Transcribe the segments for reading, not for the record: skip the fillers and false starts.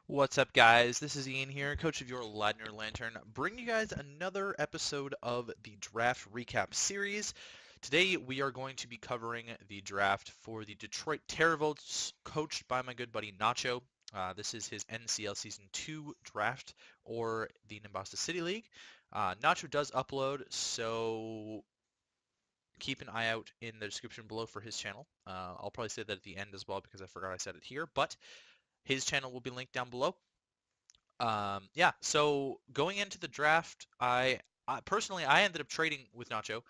What's up, guys? This is Ian here, coach of your Ladner Lantern, bringing you guys another episode of the Draft Recap Series. Today, we are going to be covering the draft for the Detroit Teravolts, coached by my good buddy Nacho. This is his NCL Season 2 draft, or the Nimbasa City League. Nacho does upload, so keep an eye out in the description below for his channel. I'll probably say that at the end as well because I forgot I said it here, but his channel will be linked down below. Yeah, so going into the draft, I personally I ended up trading with Nacho.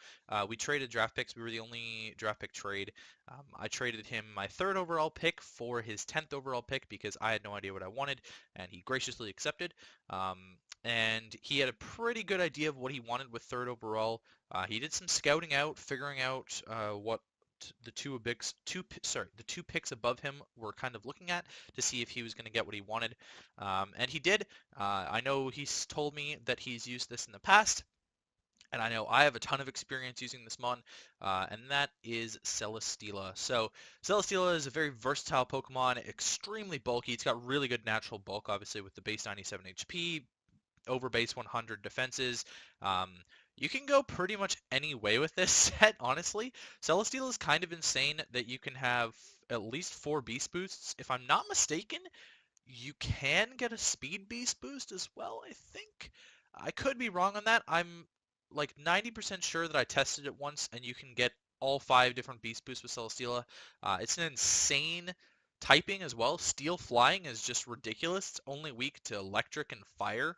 We traded draft picks. We were the only draft pick trade. I traded him my third overall pick for his 10th overall pick because I had no idea what I wanted, and he graciously accepted. Um, and he had a pretty good idea of what he wanted with third overall. He did some scouting out, figuring out what the two picks above him were kind of looking at to see if he was going to get what he wanted, and he did. I know he's told me that he's used this in the past, and I know I have a ton of experience using this mon, and that is Celesteela. So Celesteela is a very versatile Pokemon, extremely bulky. It's got really good natural bulk, obviously, with the base 97 HP, over base 100 defenses. Um, you can go pretty much any way with this set, honestly. Celesteela is kind of insane that you can have at least 4 Beast Boosts. If I'm not mistaken, you can get a Speed Beast Boost as well, I think. I could be wrong on that. I'm like 90% sure that I tested it once, and you can get all 5 different Beast Boosts with Celesteela. It's an insane typing as well. Steel Flying is just ridiculous. It's only weak to Electric and Fire,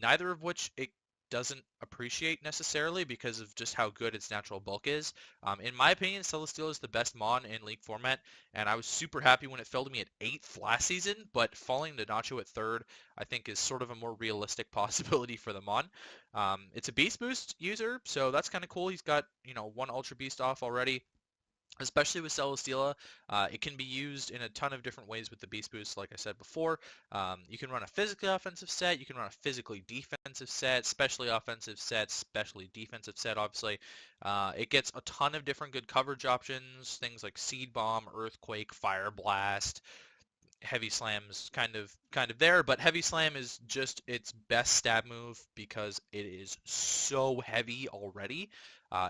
neither of which it doesn't appreciate necessarily because of just how good its natural bulk is. In my opinion, Celesteela is the best Mon in League format, and I was super happy when it fell to me at 8th last season, but falling to Nacho at 3rd, I think is sort of a more realistic possibility for the Mon. It's a Beast Boost user, so that's kind of cool. He's got, one Ultra Beast off already. Especially with Celesteela, it can be used in a ton of different ways with the Beast Boost, like I said before. You can run a physically offensive set, you can run a physically defensive set, specially offensive set, specially defensive set, obviously. It gets a ton of different good coverage options, things like Seed Bomb, Earthquake, Fire Blast, Heavy Slam's kind of there, but Heavy Slam is just its best stab move because it is so heavy already.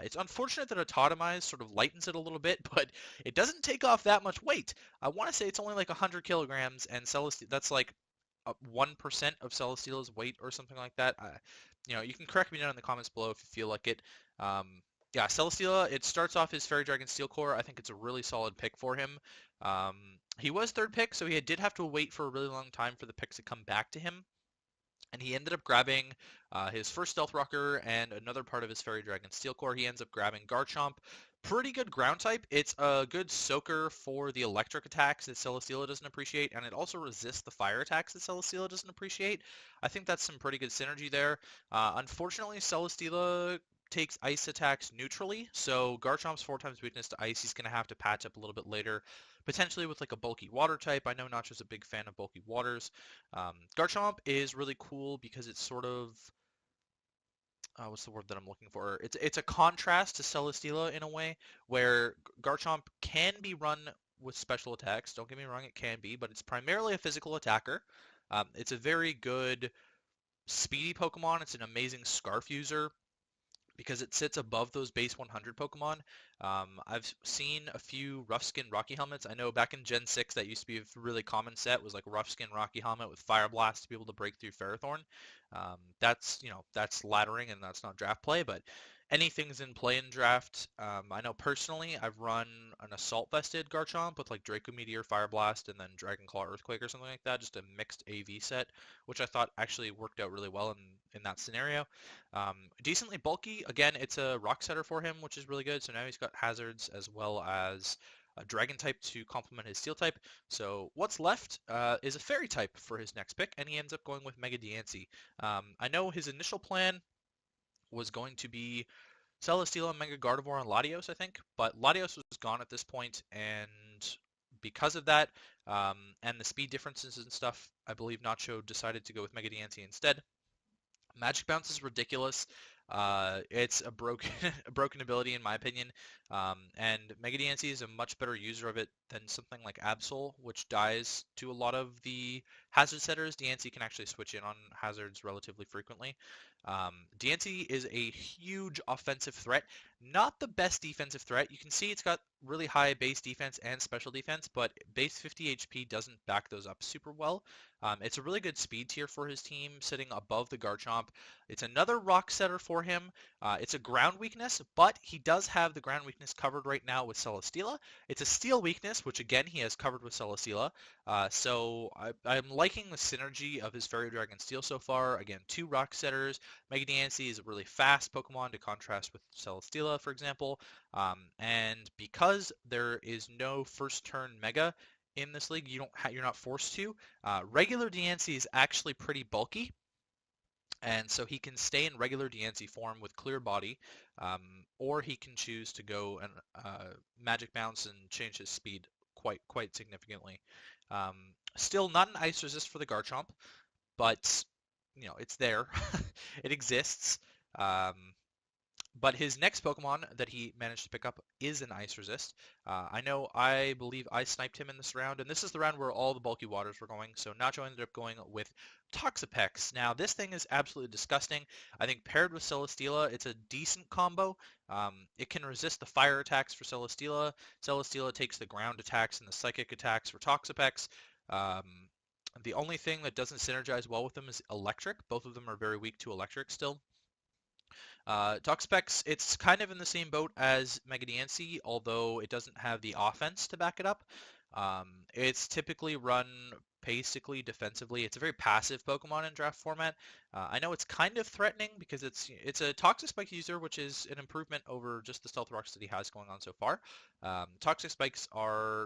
It's unfortunate that Autotomize sort of lightens it a little bit, but it doesn't take off that much weight. I want to say it's only like 100 kilograms, and that's like 1% of Celesteela's weight or something like that. You can correct me down in the comments below if you feel like it. Yeah, Celesteela, it starts off his Fairy Dragon Steel Core. I think it's a really solid pick for him. Um, he was third pick, so he did have to wait for a really long time for the picks to come back to him. And he ended up grabbing his first Stealth Rocker and another part of his Fairy Dragon Steel Core. He ends up grabbing Garchomp. Pretty good ground type. It's a good soaker for the electric attacks that Celesteela doesn't appreciate, and it also resists the fire attacks that Celesteela doesn't appreciate. I think that's some pretty good synergy there. Unfortunately, Celesteela takes ice attacks neutrally, so Garchomp's 4 times weakness to ice, he's going to have to patch up a little bit later, potentially with like a bulky water type. I know Nacho's a big fan of bulky waters. Garchomp is really cool because it's sort of what's the word that I'm looking for? It's a contrast to Celesteela in a way where Garchomp can be run with special attacks. Don't get me wrong, it can be, but it's primarily a physical attacker. It's a very good speedy Pokemon. It's an amazing Scarf user because it sits above those base 100 Pokemon. I've seen a few Rough Skin Rocky Helmets. I know back in Gen 6 that used to be a really common set was like Rough Skin Rocky Helmet with Fire Blast to be able to break through Ferrothorn. That's laddering and that's not draft play, but anything's in play in draft. I know personally I've run an Assault Vested Garchomp with like Draco Meteor, Fire Blast, and then Dragon Claw Earthquake or something like that, just a mixed AV set, which I thought actually worked out really well in that scenario. Decently bulky. Again, it's a rock setter for him, which is really good. So now he's got hazards as well as a dragon type to complement his steel type. So what's left is a fairy type for his next pick, and he ends up going with Mega Diancie. I know his initial plan was going to be Celesteela, Mega Gardevoir, and Latios, I think, but Latios was gone at this point, and because of that, and the speed differences and stuff, I believe Nacho decided to go with Mega Diancie instead. Magic Bounce is ridiculous. It's a broken a broken ability in my opinion, and Mega DNC is a much better user of it than something like Absol, which dies to a lot of the hazard setters. DNC can actually switch in on hazards relatively frequently. DNC is a huge offensive threat, not the best defensive threat. You can see it's got really high base defense and special defense, but base 50 HP doesn't back those up super well. It's a really good speed tier for his team, sitting above the Garchomp. It's another rock setter for him. It's a ground weakness, but he does have the ground weakness covered right now with Celesteela. It's a steel weakness, which again he has covered with Celesteela. I'm liking the synergy of his Fairy Dragon Steel so far. Again, two rock setters. Mega Diancie is a really fast Pokemon to contrast with Celesteela, for example. And because there is no first turn Mega in this league, you're not forced to. Regular Diancie is actually pretty bulky, and so he can stay in regular Diancie form with clear body, or he can choose to go and Magic Bounce and change his speed quite significantly. Um, Still not an ice resist for the Garchomp, but it's there. It exists. Um, but his next Pokemon that he managed to pick up is an Ice Resist. I believe I sniped him in this round, and this is the round where all the bulky waters were going, so Nacho ended up going with Toxapex. Now, this thing is absolutely disgusting. I think paired with Celesteela, it's a decent combo. It can resist the fire attacks for Celesteela. Celesteela takes the ground attacks and the psychic attacks for Toxapex. Um, the only thing that doesn't synergize well with them is electric. Both of them are very weak to electric still. Toxapex, it's kind of in the same boat as Mega Diancie, although it doesn't have the offense to back it up. It's typically run basically defensively. It's a very passive Pokemon in draft format. I know it's kind of threatening because it's a Toxic Spike user, which is an improvement over just the Stealth Rocks that he has going on so far. Toxic Spikes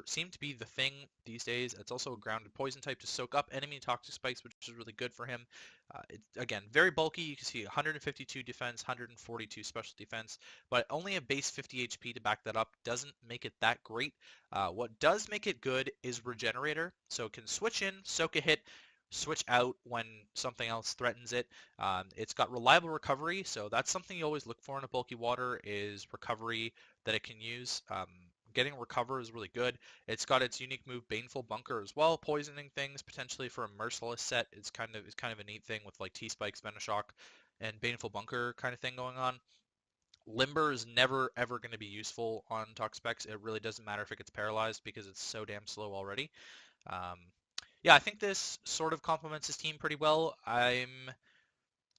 seem to be the thing these days. It's also a grounded poison type to soak up enemy Toxic Spikes, which is really good for him. Again, very bulky. You can see 152 defense, 142 special defense, but only a base 50 HP to back that up doesn't make it that great. What does make it good is Regenerator, so it can switch in, soak a hit, switch out when something else threatens it. It's got reliable recovery, so that's something you always look for in a bulky water is recovery that it can use. Getting recover is really good. It's got its unique move Baneful Bunker as well, poisoning things potentially for a Merciless set. It's kind of a neat thing with like T-Spikes, Venoshock, and Baneful Bunker kind of thing going on. Limber is never ever going to be useful on Toxapex. It really doesn't matter if it gets paralyzed because it's so damn slow already. Um, yeah, I think this sort of complements his team pretty well. I'm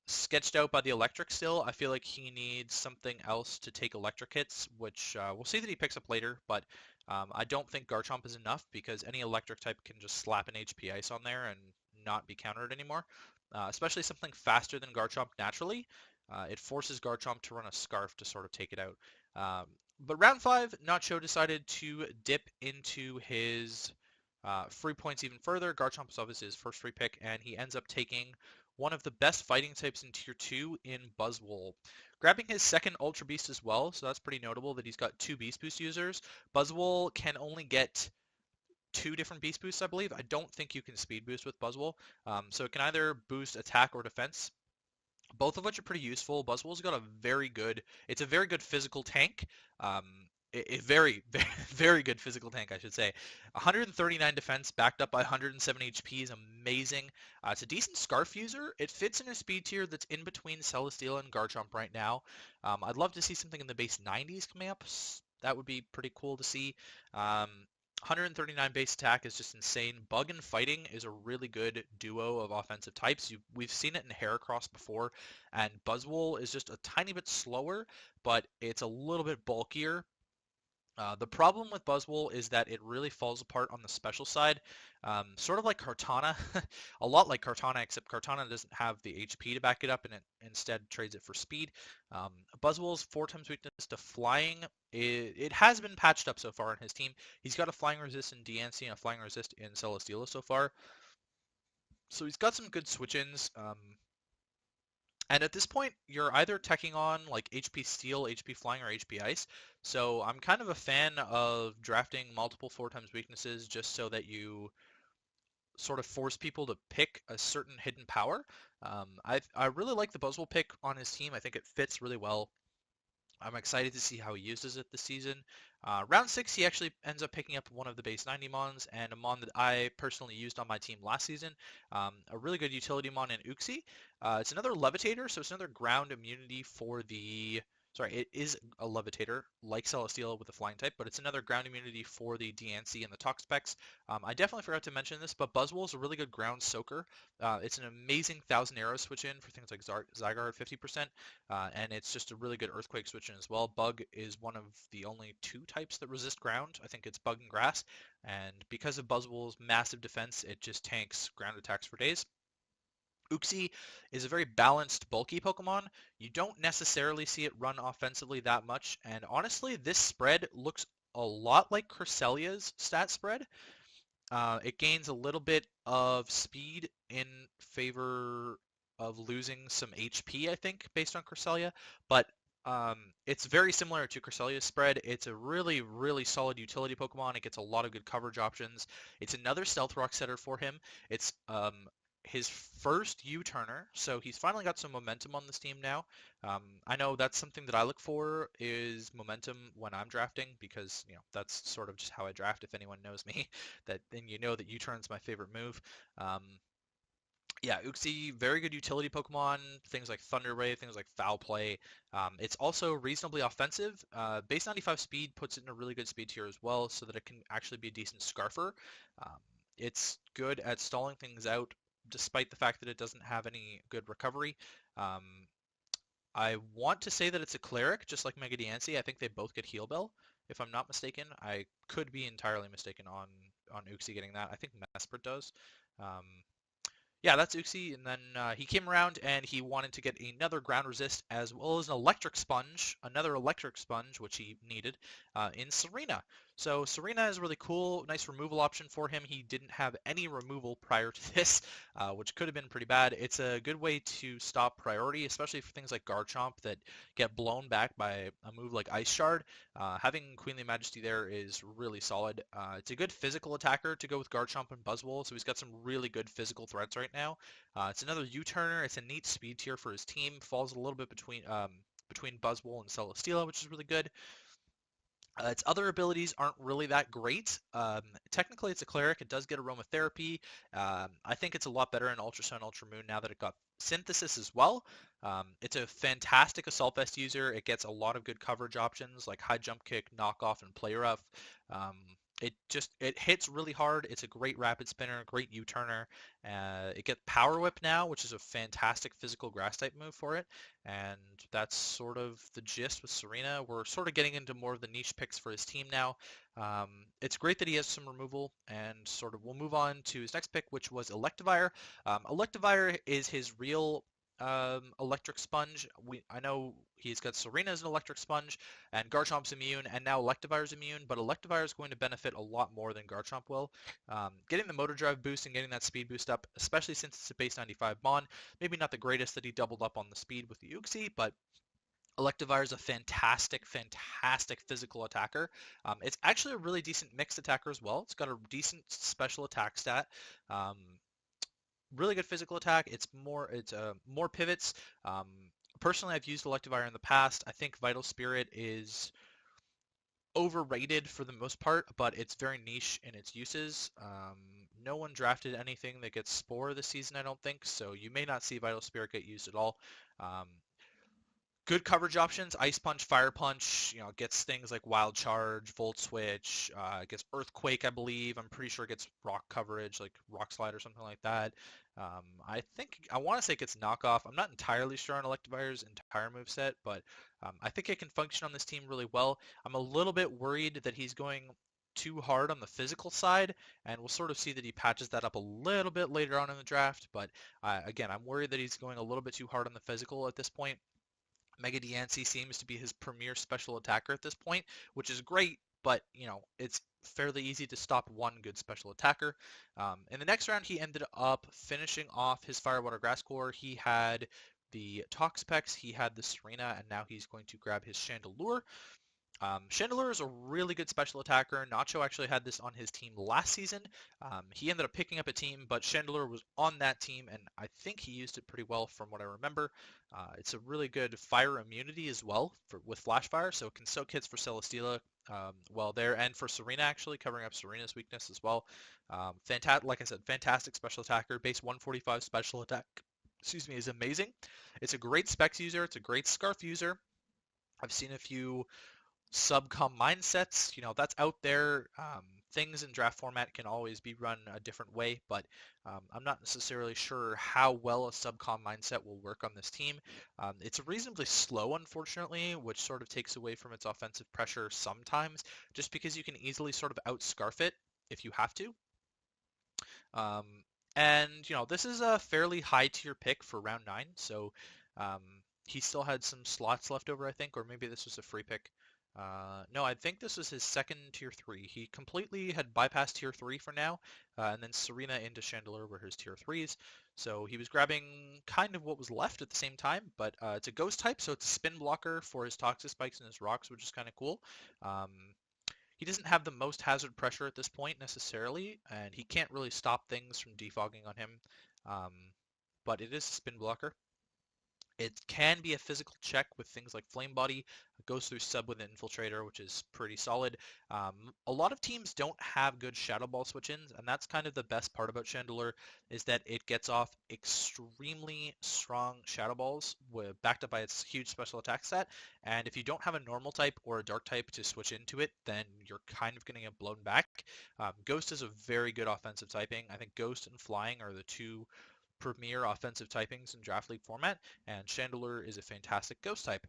sketched out by the electric still. I feel like he needs something else to take electric hits, which we'll see that he picks up later, but I don't think Garchomp is enough because any electric type can just slap an HP Ice on there and not be countered anymore, especially something faster than Garchomp naturally. It forces Garchomp to run a Scarf to sort of take it out. But round 5, Nacho decided to dip into his free points even further. Garchomp is obviously his first free pick, and he ends up taking one of the best fighting types in Tier 2 in Buzzwole. Grabbing his second Ultra Beast as well, so that's pretty notable that he's got two Beast Boost users. Buzzwole can only get two different Beast Boosts, I believe. I don't think you can Speed Boost with Buzzwole, so it can either boost attack or defense, both of which are pretty useful. Buzzwole's got it's a very good physical tank. Um, very, very, very good physical tank, I should say. 139 defense backed up by 107 HP is amazing. It's a decent Scarf user. It fits in a speed tier that's in between Celesteela and Garchomp right now. I'd love to see something in the base 90s coming up. That would be pretty cool to see. 139 base attack is just insane. Bug and Fighting is a really good duo of offensive types. We've seen it in Heracross before, and Buzzwole is just a tiny bit slower, but it's a little bit bulkier. The problem with Buzzwole is that it really falls apart on the special side, sort of like Kartana, a lot like Kartana, except Kartana doesn't have the HP to back it up and it instead trades it for speed. Buzzwole's 4 times weakness to flying, it has been patched up so far in his team. He's got a flying resist in DNC and a flying resist in Celesteela so far. So he's got some good switch-ins. And at this point, you're either teching on like HP Steel, HP Flying, or HP Ice. So I'm kind of a fan of drafting multiple 4 times weaknesses just so that you sort of force people to pick a certain hidden power. I really like the Buzzwole pick on his team. I think it fits really well. I'm excited to see how he uses it this season. Round 6, he actually ends up picking up one of the base 90 mons and a mon that I personally used on my team last season. A really good utility mon in Uxie. It's another levitator, so it's another ground immunity for the... Sorry, it is a levitator, like Celesteela with a flying type, but it's another ground immunity for the DNC and the Tox specs. I definitely forgot to mention this, but Buzzwole is a really good ground soaker. It's an amazing 1,000 arrow switch in for things like Zygarde 50%. And it's just a really good earthquake switch in as well. Bug is one of the only 2 types that resist ground. I think it's bug and grass. And because of Buzzwole's massive defense, it just tanks ground attacks for days. Uxie is a very balanced, bulky Pokemon. You don't necessarily see it run offensively that much. And honestly, this spread looks a lot like Cresselia's stat spread. It gains a little bit of speed in favor of losing some HP, I think, based on Cresselia, but it's very similar to Cresselia's spread. It's a really, really solid utility Pokemon. It gets a lot of good coverage options. It's another Stealth Rock setter for him. It's his first U-turner, so he's finally got some momentum on this team now. I know that's something that I look for is momentum when I'm drafting because, that's sort of just how I draft if anyone knows me, that then you know that U-turn's my favorite move. Um, yeah, Uxie, very good utility Pokemon, things like Thunder Ray, things like Foul Play. It's also reasonably offensive. Base 95 speed puts it in a really good speed tier as well so that it can actually be a decent Scarfer. Um, it's good at stalling things out despite the fact that it doesn't have any good recovery. Um, I want to say that it's a Cleric, just like Mega Diancie. I think they both get Heal Bell, if I'm not mistaken. I could be entirely mistaken on Uxie getting that. I think Mesprit does. Um, yeah, that's Uxie, and then he came around and he wanted to get another ground resist as well as an electric sponge, another electric sponge, which he needed, in Serena. So Serena is really cool, nice removal option for him. He didn't have any removal prior to this, which could have been pretty bad. It's a good way to stop priority, especially for things like Garchomp that get blown back by a move like Ice Shard. Having Queenly Majesty there is really solid. It's a good physical attacker to go with Garchomp and Buzzwole, so he's got some really good physical threats right now. It's another U-turner. It's a neat speed tier for his team. Falls a little bit between Buzzwole and Celesteela, which is really good. Its other abilities aren't really that great. Technically, it's a cleric. It does get aromatherapy. I think it's a lot better in Ultra Sun, Ultra Moon now that it got synthesis as well. It's a fantastic Assault Vest user. It gets a lot of good coverage options like high jump kick, knockoff, and play rough. Um, it hits really hard. It's a great rapid spinner, great U-turner. It gets Power Whip now, which is a fantastic physical grass type move for it. And that's sort of the gist with Serena. We're sort of getting into more of the niche picks for his team now. It's great that he has some removal, and sort of we'll move on to his next pick, which was Electivire. Electivire is his real electric sponge. I know he's got Serena as an electric sponge, and Garchomp's immune, and now Electivire's immune, but Electivire is going to benefit a lot more than Garchomp will. Getting the motor drive boost and getting that speed boost up, especially since it's a base 95 Mon, maybe not the greatest that he doubled up on the speed with the Uxie, but Electivire is a fantastic, fantastic physical attacker. It's actually a really decent mixed attacker as well. It's got a decent special attack stat. Um, really good physical attack. It's more pivots. Personally, I've used Electivire in the past. I think Vital Spirit is overrated for the most part, but it's very niche in its uses. No one drafted anything that gets Spore this season, I don't think, so you may not see Vital Spirit get used at all. Um, Good coverage options, Ice Punch, Fire Punch, gets things like Wild Charge, Volt Switch, gets Earthquake, I believe. I'm pretty sure it gets Rock coverage, like Rock Slide or something like that. I want to say it gets Knockoff. I'm not entirely sure on Electivire's entire moveset, but I think it can function on this team really well. I'm a little bit worried that he's going too hard on the physical side, and we'll sort of see that he patches that up a little bit later on in the draft, but again, I'm worried that he's going a little bit too hard on the physical at this point. Mega Diancie seems to be his premier special attacker at this point, which is great, but, it's fairly easy to stop one good special attacker. In the next round, he ended up finishing off his Firewater Grass Core. He had the Toxapex, he had the Serena, and now he's going to grab his Chandelure. Schindler is a really good special attacker. Nacho actually had this on his team last season. He ended up picking up a team, but Schindler was on that team, and I think he used it pretty well from what I remember. It's a really good fire immunity as well with flash fire, so it can soak hits for Celesteela well there, and for Serena actually, covering up Serena's weakness as well. Like I said, fantastic special attacker. Base 145 special attack, excuse me, is amazing. It's a great specs user. It's a great scarf user. I've seen a few subcom mindsets, that's out there. Things in draft format can always be run a different way, but I'm not necessarily sure how well a subcom mindset will work on this team. It's reasonably slow, unfortunately, which sort of takes away from its offensive pressure sometimes, just because you can easily sort of outscarf it if you have to. Um, and this is a fairly high tier pick for round 9, so um, he still had some slots left over, I think, or maybe this was a free pick. No, I think this was his second tier 3. He completely had bypassed tier 3 for now, and then Serena into Chandelier were his tier 3s. So he was grabbing kind of what was left at the same time, but it's a ghost type, so it's a spin blocker for his toxic spikes and his rocks, which is kind of cool. Um, he doesn't have the most hazard pressure at this point necessarily, and he can't really stop things from defogging on him. Um, but it is a spin blocker. It can be a physical check with things like Flame Body. It goes through sub with an Infiltrator, which is pretty solid. A lot of teams don't have good Shadow Ball switch-ins, and that's kind of the best part about Chandelure, is that it gets off extremely strong Shadow Balls, backed up by its huge special attack set. And if you don't have a normal type or a dark type to switch into it, then you're kind of going to get blown back. Ghost is a very good offensive typing. I think Ghost and Flying are the two premier offensive typings in Draft League format, and Chandelure is a fantastic ghost type.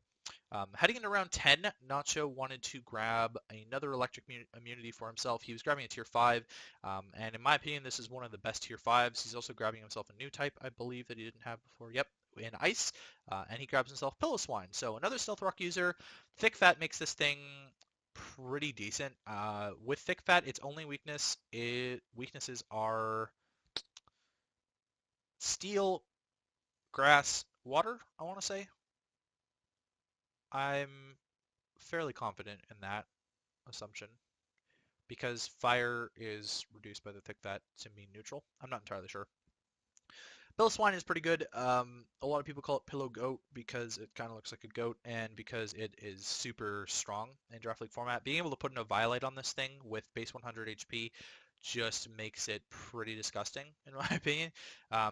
Heading into round 10, Nacho wanted to grab another electric immunity for himself. He was grabbing a tier 5, and in my opinion, this is one of the best tier 5s. He's also grabbing himself a new type, I believe, that he didn't have before. Yep, in Ice, and he grabs himself Pillow-Swine. So another Stealth Rock user. Thick Fat makes this thing pretty decent. With Thick Fat, its only weaknesses are Steel, Grass, Water, I want to say. I'm fairly confident in that assumption because fire is reduced by the thick fat to mean neutral. I'm not entirely sure. Pillow Swine is pretty good. A lot of people call it Pillow Goat because it kind of looks like a goat and because it is super strong in Draft League format. Being able to put in a Violate on this thing with base 100 HP just makes it pretty disgusting, in my opinion.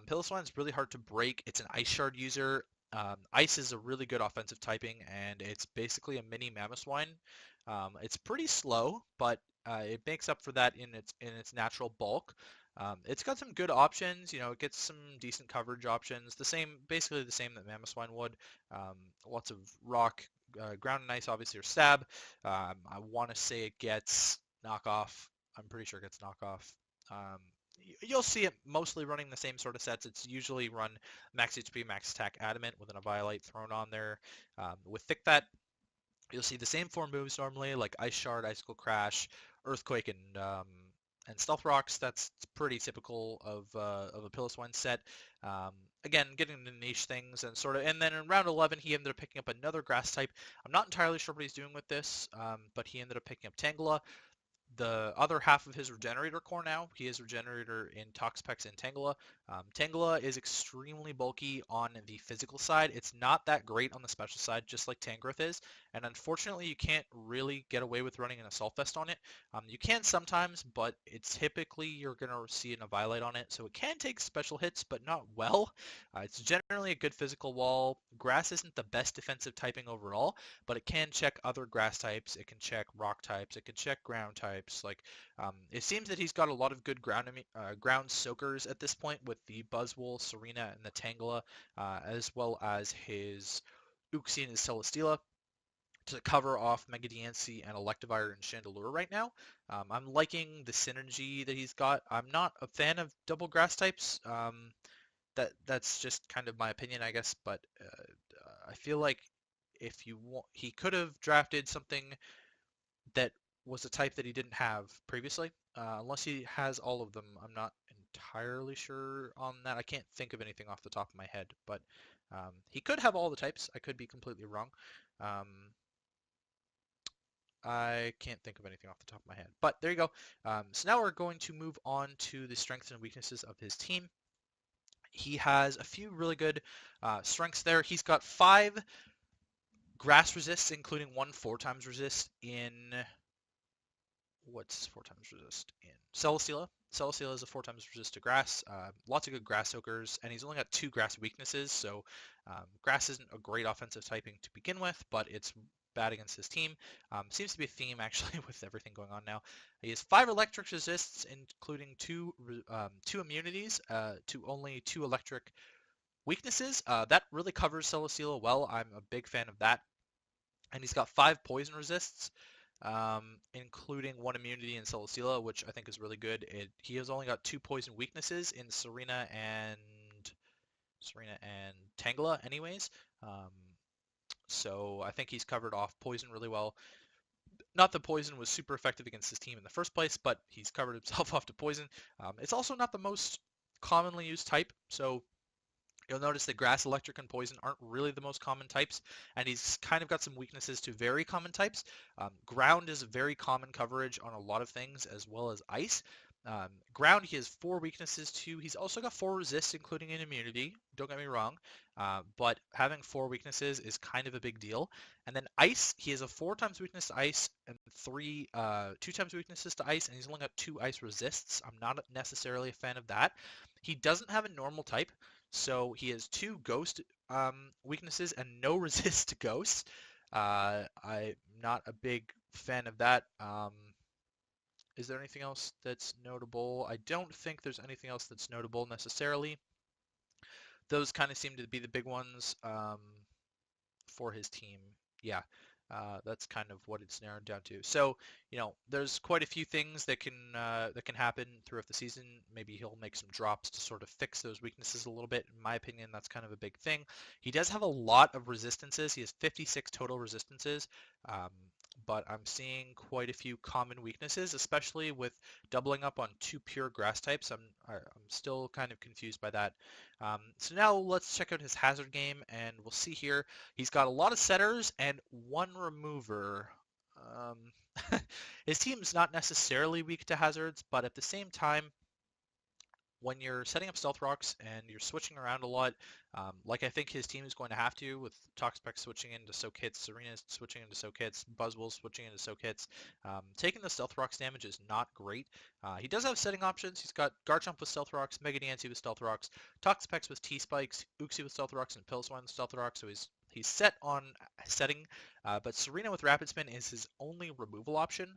Pillow Swine is really hard to break. It's an Ice Shard user. Ice is a really good offensive typing, and it's basically a mini Mamoswine. It's pretty slow, but it makes up for that in its natural bulk. It's got some good options. It gets some decent coverage options. Basically the same that Mamoswine would. Lots of rock, ground and ice, obviously, or stab. I want to say it gets knockoff. I'm pretty sure it gets knockoff. Um, you'll see it mostly running the same sort of sets. It's usually run max HP, max attack, adamant, with a Violate thrown on there. With Thick Fat, you'll see the same 4 moves normally, like Ice Shard, Icicle Crash, Earthquake, and Stealth Rocks. That's pretty typical of a Pillow-Swine set. Um, Again, getting into niche things and then in round 11 he ended up picking up another grass type. I'm not entirely sure what he's doing with this, but he ended up picking up Tangela. The other half of his Regenerator core now, he has Regenerator in Toxapex and Tangela. Tangela is extremely bulky on the physical side. It's not that great on the special side, just like Tangrowth is. And unfortunately, you can't really get away with running an Assault Vest on it. You can sometimes, but it's typically you're going to see an Violate on it. So it can take special hits, but not well. It's generally a good physical wall. Grass isn't the best defensive typing overall, but it can check other grass types. It can check rock types. It can check ground types. It seems that he's got a lot of good ground soakers at this point with the Buzzwole, Serena, and the Tangela, as well as his Uxie and his Celesteela to cover off Mega Diancie and Electivire and Chandelure right now. I'm liking the synergy that he's got. I'm not a fan of double grass types. That's just kind of my opinion, I guess. But I feel like if you want, he could have drafted something that was a type that he didn't have previously. Unless he has all of them, I'm not entirely sure on that. I can't think of anything off the top of my head, but he could have all the types. I could be completely wrong. Um, I can't think of anything off the top of my head. But there you go. So now we're going to move on to the strengths and weaknesses of his team. He has a few really good strengths there. He's got 5 grass resists, including 1 4 times resist in what's 4 times resist in Celesteela. Celesteela is a 4 times resist to grass. Lots of good grass soakers, and he's only got 2 grass weaknesses, so grass isn't a great offensive typing to begin with, but it's bad against his team. Seems to be a theme actually with everything going on now. He has 5 electric resists, including 2 immunities to only 2 electric weaknesses. That really covers Celesteela well. I'm a big fan of that. And he's got 5 poison resists, including 1 immunity in Celesteela, which I think is really good. He has only got 2 poison weaknesses in Serena and Tangela, anyways. Um, so I think he's covered off poison really well. Not that poison was super effective against his team in the first place, but he's covered himself off to poison. It's also not the most commonly used type, so you'll notice that grass, electric, and poison aren't really the most common types, and he's kind of got some weaknesses to very common types. Ground is a very common coverage on a lot of things, as well as ice. Ground, he has 4 weaknesses to. He's also got 4 resists, including an immunity. Don't get me wrong, but having 4 weaknesses is kind of a big deal. And then ice, he has a 4 times weakness to ice and 2 times weaknesses to ice, and he's only got 2 ice resists. I'm not necessarily a fan of that. He doesn't have a normal type. So he has 2 ghost weaknesses and no resist to ghosts. I'm not a big fan of that. Is there anything else that's notable? I don't think there's anything else that's notable necessarily. Those kind of seem to be the big ones for his team. Yeah, that's kind of what it's narrowed down to. So, there's quite a few things that can happen throughout the season. Maybe he'll make some drops to sort of fix those weaknesses a little bit. In my opinion, that's kind of a big thing. He does have a lot of resistances. He has 56 total resistances. But I'm seeing quite a few common weaknesses, especially with doubling up on 2 pure grass types. I'm still kind of confused by that. So now let's check out his hazard game, and we'll see here. He's got a lot of setters and 1 remover. His team's not necessarily weak to hazards, but at the same time, when you're setting up stealth rocks and you're switching around a lot, like I think his team is going to have to, with Toxpex switching into soak hits, Serena switching into soak hits, Buzzwole switching into soak hits, taking the stealth rocks damage is not great. He does have setting options. He's got Garchomp with stealth rocks, Mega Diancie with stealth rocks, Toxpex with T-Spikes, Uxie with stealth rocks, and Piloswine with stealth rocks, so he's set on setting, but Serena with Rapid Spin is his only removal option.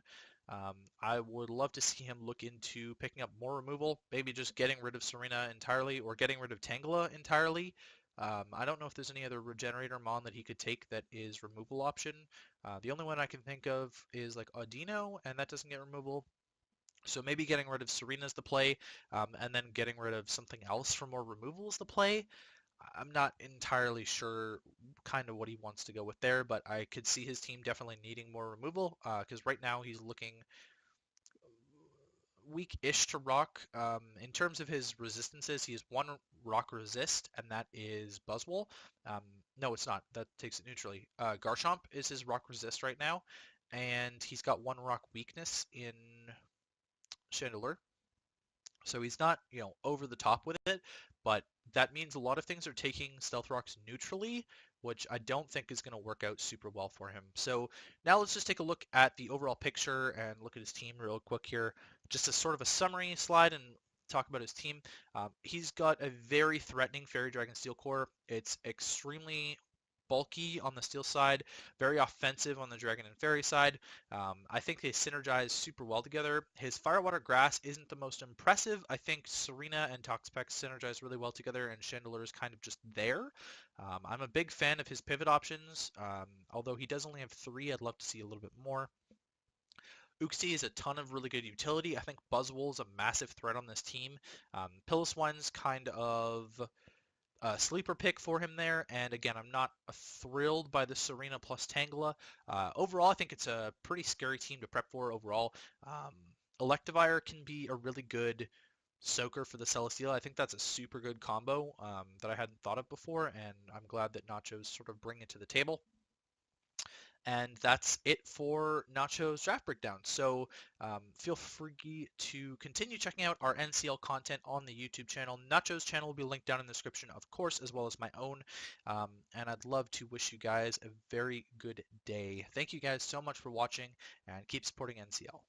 I would love to see him look into picking up more removal, maybe just getting rid of Serena entirely or getting rid of Tangela entirely. I don't know if there's any other regenerator mon that he could take that is removal option. The only one I can think of is like Audino, and that doesn't get removal. So maybe getting rid of Serena is the play, and then getting rid of something else for more removal is the play. I'm not entirely sure kind of what he wants to go with there, but I could see his team definitely needing more removal because right now he's looking weak-ish to rock. In terms of his resistances, he has 1 rock resist, and that is Buzzwole. No, it's not. That takes it neutrally. Garchomp is his rock resist right now, and he's got 1 rock weakness in Chandelure. So he's not, over the top with it, but that means a lot of things are taking Stealth Rocks neutrally, which I don't think is going to work out super well for him. So now let's just take a look at the overall picture and look at his team real quick here. Just a sort of a summary slide and talk about his team. He's got a very threatening Fairy Dragon Steel Core. It's extremely bulky on the steel side, very offensive on the dragon and fairy side. I think they synergize super well together. His fire water grass isn't the most impressive. I think Serena and Toxpex synergize really well together, and Chandelure is kind of just there. I'm a big fan of his pivot options. Although he does only have 3, I'd love to see a little bit more. Uxie is a ton of really good utility. I think Buzzwole is a massive threat on this team. Piloswine's kind of sleeper pick for him there. And again, I'm not thrilled by the Serena plus Tangela. Overall, I think it's a pretty scary team to prep for overall. Electivire can be a really good soaker for the Celesteela. I think that's a super good combo that I hadn't thought of before, and I'm glad that Nacho's sort of bringing it to the table. And that's it for Nacho's draft breakdown. So feel free to continue checking out our NCL content on the YouTube channel. Nacho's channel will be linked down in the description, of course, as well as my own. And I'd love to wish you guys a very good day. Thank you guys so much for watching, and keep supporting NCL.